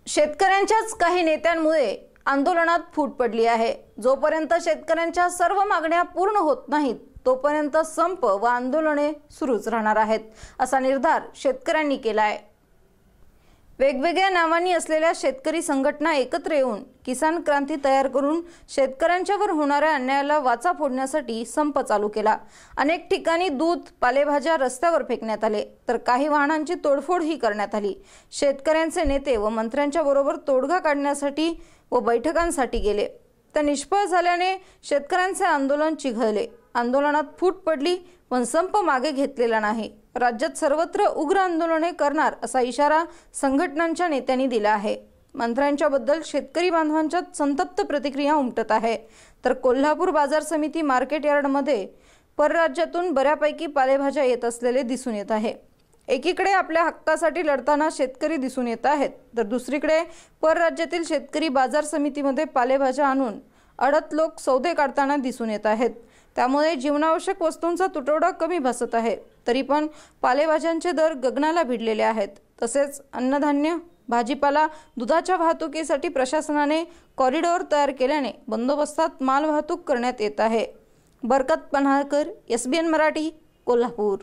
शेतकऱ्यांच्याच काही नेत्यांमुळे आंदोलनात फूट पडली आहे। जोपर्यंत शेतकऱ्यांच्या सर्व मागण्या पूर्ण होत नाहीत तोपर्यंत संप व आंदोलने सुरूच राहणार आहेत, असा निर्धार शेतकऱ्यांनी केला आहे। वेगवेगळ्या नावांनी असलेल्या शेतकरी संघटना एकत्र येऊन किसान क्रांती तयार करून शेतकऱ्यांच्यावर होणाऱ्या अन्यायाला वाचा फोडण्यासाठी संप चालू केला। अनेक ठिकाणी दूध, पालेभाज्या रस्त्यावर फेकण्यात आले, तर काही वाहनांची तोडफोडही करण्यात आली। शेतकऱ्यांचे नेते व मंत्र्यांच्या बरोबर तोडगा काढण्यासाठी व बैठकांसाठी गेले, तर निष्फळ झाल्याने शेतकऱ्यांचे आंदोलन चिघळले। आंदोलनात फूट पडली पण संप मागे घेतलेला नाही। राज्यात सर्वत्र उग्र आंदोलने करणार असा इशारा संघटनांच्या नेत्यांनी दिला आहे। मंत्र्यांच्या बद्दल शेतकरी बांधवांच्यात संतप्त प्रतिक्रिया उमटत आहे, तर कोल्हापूर बाजार समिती मार्केट यार्डमध्ये परराज्यातून बऱ्यापैकी पालेभाज्या येत असलेले दिसून येत आहे। एकीकडे आपल्या हक्कासाठी लढताना शेतकरी दिसून येत आहेत, तर दुसरीकडे परराज्यातील शेतकरी बाजार समितीमध्ये पालेभाज्या आणून अडत लोक सौदे काढताना दिसून येत आहेत। त्यामुळे जीवनावश्यक वस्तूंचा तुटवडा कमी भासत आहे, तरी पण पालेभाज्यांचे दर गगनाला भिडलेले आहेत। तसेच अन्नधान्य, भाजीपाला, दुधाच्या वाहतुकीसाठी प्रशासनाने कॉरिडॉर तयार केल्याने बंदोबस्तात माल वाहतूक करण्यात येत आहे। बरकत पन्हाळकर, SBN मराठी, कोल्हापूर।